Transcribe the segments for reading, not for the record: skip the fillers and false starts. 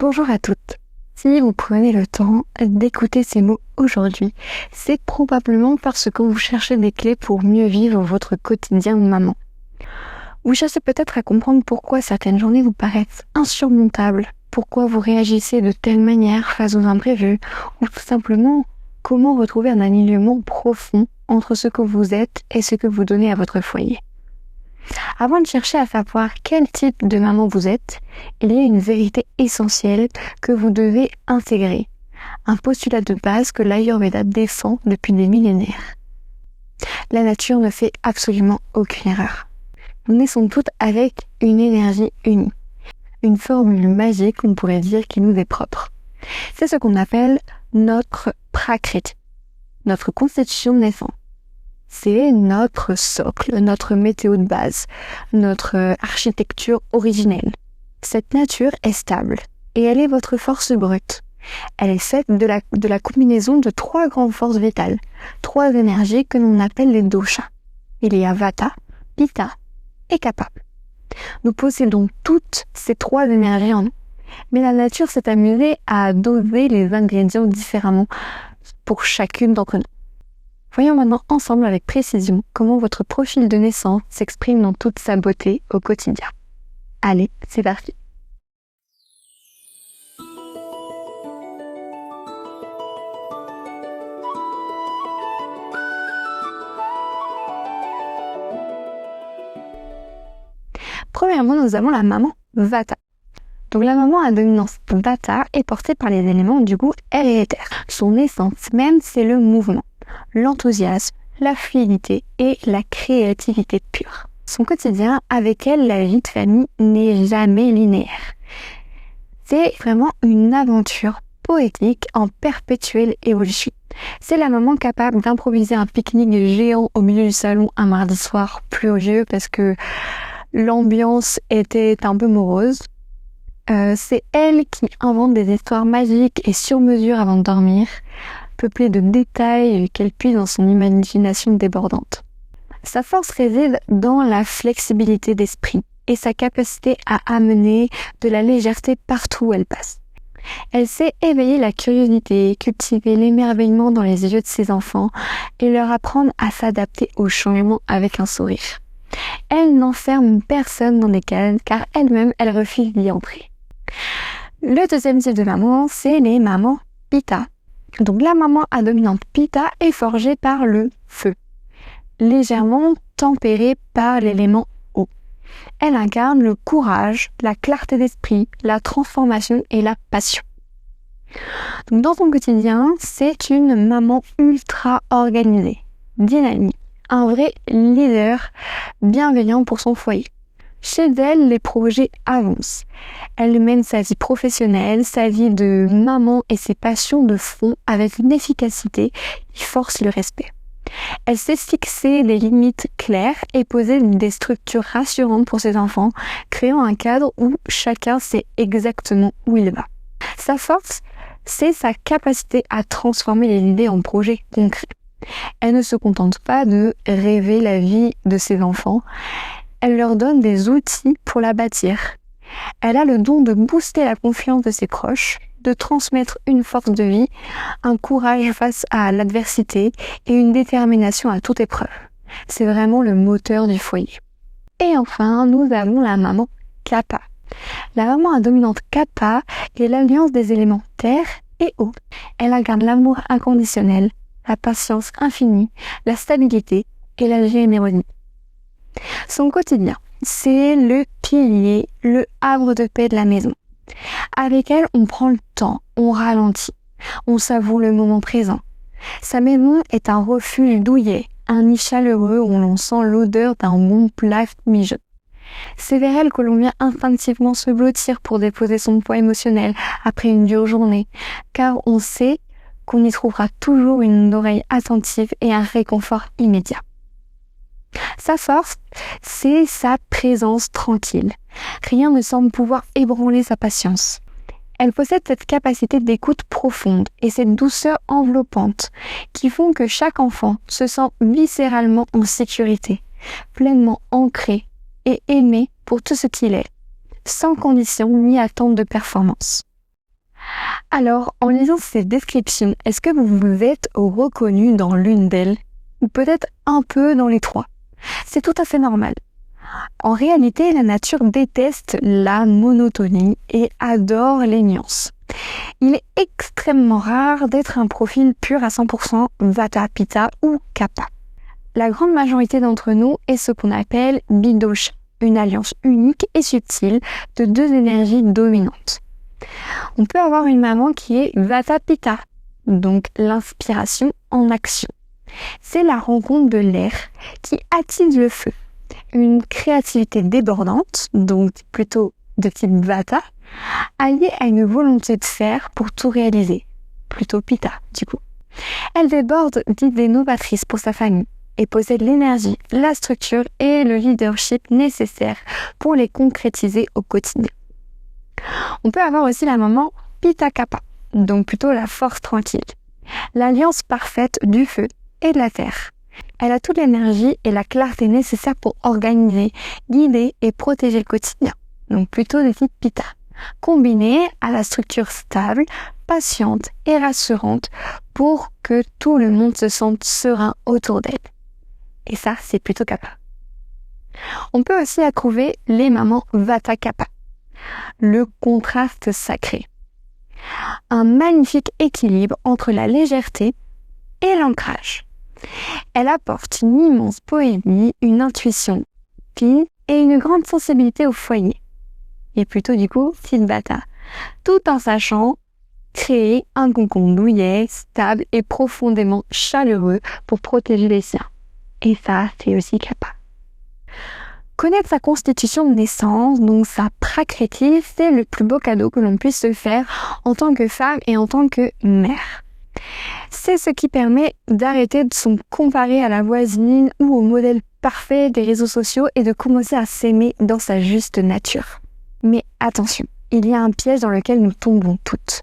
Bonjour à toutes. Si vous prenez le temps d'écouter ces mots aujourd'hui, c'est probablement parce que vous cherchez des clés pour mieux vivre votre quotidien de maman. Vous cherchez peut-être à comprendre pourquoi certaines journées vous paraissent insurmontables, pourquoi vous réagissez de telle manière face aux imprévus, ou tout simplement comment retrouver un alignement profond entre ce que vous êtes et ce que vous donnez à votre foyer. Avant de chercher à savoir quel type de maman vous êtes, il y a une vérité essentielle que vous devez intégrer. Un postulat de base que l'Ayurveda défend depuis des millénaires. La nature ne fait absolument aucune erreur. Nous naissons toutes avec une énergie unie. Une formule magique, on pourrait dire, qui nous est propre. C'est ce qu'on appelle notre prakriti, notre constitution de naissance. C'est notre socle, notre météo de base, notre architecture originelle. Cette nature est stable et elle est votre force brute. Elle est faite de la combinaison de 3 grandes forces vitales, 3 énergies que l'on appelle les doshas. Il y a Vata, Pitta et Kapha. Nous possédons toutes ces 3 énergies en nous, mais la nature s'est amusée à doser les ingrédients différemment pour chacune d'entre nous. Voyons maintenant ensemble avec précision comment votre profil de naissance s'exprime dans toute sa beauté au quotidien. Allez, c'est parti! Premièrement, nous avons la maman Vata. Donc la maman à dominance Vata est portée par les éléments du goût héréditaire. Son essence même, c'est le mouvement, l'enthousiasme, la fluidité et la créativité pure. Son quotidien, avec elle, la vie de famille n'est jamais linéaire. C'est vraiment une aventure poétique en perpétuelle évolution. C'est la maman capable d'improviser un pique-nique géant au milieu du salon un mardi soir pluvieux parce que l'ambiance était un peu morose. C'est elle qui invente des histoires magiques et sur mesure avant de dormir, peuplées de détails qu'elle puise dans son imagination débordante. Sa force réside dans la flexibilité d'esprit et sa capacité à amener de la légèreté partout où elle passe. Elle sait éveiller la curiosité, cultiver l'émerveillement dans les yeux de ses enfants et leur apprendre à s'adapter aux changements avec un sourire. Elle n'enferme personne dans des cases car elle-même, elle refuse d'y entrer. Le deuxième type de maman, c'est les mamans Pitta. Donc la maman à dominante Pitta est forgée par le feu, légèrement tempérée par l'élément eau. Elle incarne le courage, la clarté d'esprit, la transformation et la passion. Donc dans son quotidien, c'est une maman ultra organisée, dynamique, un vrai leader bienveillant pour son foyer. Chez elle, les projets avancent. Elle mène sa vie professionnelle, sa vie de maman et ses passions de fond avec une efficacité qui force le respect. Elle sait fixer des limites claires et poser des structures rassurantes pour ses enfants, créant un cadre où chacun sait exactement où il va. Sa force, c'est sa capacité à transformer les idées en projets concrets. Elle ne se contente pas de rêver la vie de ses enfants, elle leur donne des outils pour la bâtir. Elle a le don de booster la confiance de ses proches, de transmettre une force de vie, un courage face à l'adversité et une détermination à toute épreuve. C'est vraiment le moteur du foyer. Et enfin, nous avons la maman Kapha. La maman à dominante Kapha est l'alliance des éléments terre et eau. Elle incarne l'amour inconditionnel, la patience infinie, la stabilité et la générosité. Son quotidien, c'est le pilier, le havre de paix de la maison. Avec elle, on prend le temps, on ralentit, on savoure le moment présent. Sa maison est un refuge douillet, un nid chaleureux où l'on sent l'odeur d'un bon plat mijoté. C'est vers elle que l'on vient instinctivement se blottir pour déposer son poids émotionnel après une dure journée, car on sait qu'on y trouvera toujours une oreille attentive et un réconfort immédiat. Sa force, c'est sa présence tranquille. Rien ne semble pouvoir ébranler sa patience. Elle possède cette capacité d'écoute profonde et cette douceur enveloppante qui font que chaque enfant se sent viscéralement en sécurité, pleinement ancré et aimé pour tout ce qu'il est, sans condition ni attente de performance. Alors, en lisant ces descriptions, est-ce que vous vous êtes reconnu dans l'une d'elles? Ou peut-être un peu dans les trois? C'est tout à fait normal. En réalité, la nature déteste la monotonie et adore les nuances. Il est extrêmement rare d'être un profil pur à 100% Vata, Pitta ou Kapha. La grande majorité d'entre nous est ce qu'on appelle Bidosha, une alliance unique et subtile de deux énergies dominantes. On peut avoir une maman qui est Vata Pitta, donc l'inspiration en action. C'est la rencontre de l'air qui attise le feu. Une créativité débordante, donc plutôt de type Vata, alliée à une volonté de faire pour tout réaliser, plutôt Pitta du coup. Elle déborde d'idées novatrices pour sa famille et possède l'énergie, la structure et le leadership nécessaires pour les concrétiser au quotidien. On peut avoir aussi la maman Pitta Kapha, donc plutôt la force tranquille, l'alliance parfaite du feu et de la terre. Elle a toute l'énergie et la clarté nécessaires pour organiser, guider et protéger le quotidien, donc plutôt de type Pitta, combinée à la structure stable, patiente et rassurante pour que tout le monde se sente serein autour d'elle. Et ça, c'est plutôt Kapha. On peut aussi trouver les mamans Vata Kapha, le contraste sacré. Un magnifique équilibre entre la légèreté et l'ancrage. Elle apporte une immense poésie, une intuition fine et une grande sensibilité au foyer. Et plutôt du coup, Siddha Vata, tout en sachant créer un cocon douillet, stable et profondément chaleureux pour protéger les siens. Et ça, c'est aussi Kapha. Connaître sa constitution de naissance, donc sa prakriti, c'est le plus beau cadeau que l'on puisse se faire en tant que femme et en tant que mère. C'est ce qui permet d'arrêter de se comparer à la voisine ou au modèle parfait des réseaux sociaux et de commencer à s'aimer dans sa juste nature. Mais attention, il y a un piège dans lequel nous tombons toutes.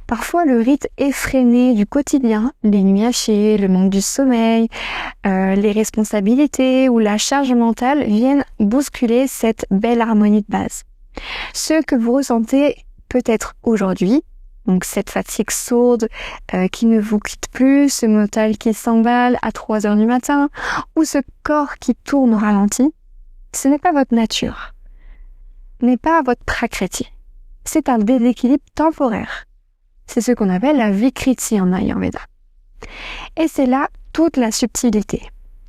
Parfois, le rythme effréné du quotidien, les nuits hachées, le manque du sommeil, les responsabilités ou la charge mentale viennent bousculer cette belle harmonie de base. Ce que vous ressentez peut-être aujourd'hui, donc cette fatigue sourde qui ne vous quitte plus, ce mental qui s'emballe à 3 heures du matin, ou ce corps qui tourne au ralenti, ce n'est pas votre nature, n'est pas votre prakriti. C'est un déséquilibre temporaire. C'est ce qu'on appelle la vikriti en Ayurveda. Et c'est là toute la subtilité.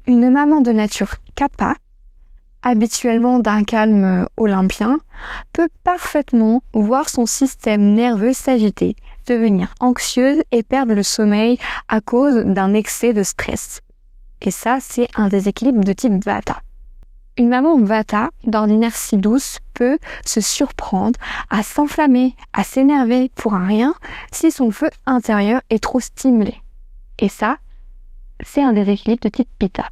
Une maman de nature Kapha, habituellement d'un calme olympien, peut parfaitement voir son système nerveux s'agiter, devenir anxieuse et perdre le sommeil à cause d'un excès de stress. Et ça, c'est un déséquilibre de type Vata. Une maman Vata, d'ordinaire si douce, peut se surprendre à s'enflammer, à s'énerver pour un rien si son feu intérieur est trop stimulé. Et ça, c'est un déséquilibre de type Pitta.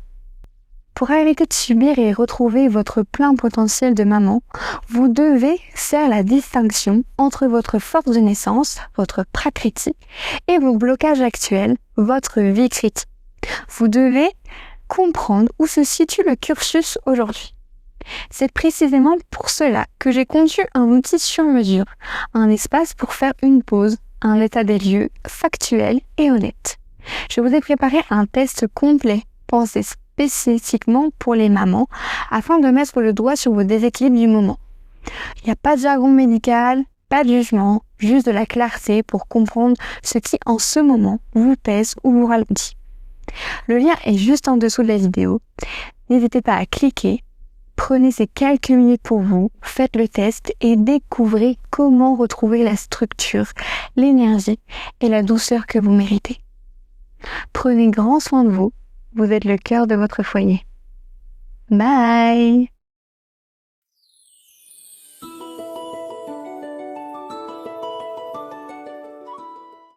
Pour arrêter de subir et retrouver votre plein potentiel de maman, vous devez faire la distinction entre votre force de naissance, votre prakriti, et vos blocages actuels, votre vikriti. Vous devez comprendre où se situe le cursus aujourd'hui. C'est précisément pour cela que j'ai conçu un outil sur mesure, un espace pour faire une pause, un état des lieux factuel et honnête. Je vous ai préparé un test complet, pensé spécifiquement pour les mamans, afin de mettre le doigt sur vos déséquilibres du moment. Il n'y a pas de jargon médical, pas de jugement, juste de la clarté pour comprendre ce qui en ce moment vous pèse ou vous ralentit. Le lien est juste en dessous de la vidéo. N'hésitez pas à cliquer. Prenez ces quelques minutes pour vous, faites le test et découvrez comment retrouver la structure, l'énergie et la douceur que vous méritez. Prenez grand soin de vous. Vous êtes le cœur de votre foyer. Bye!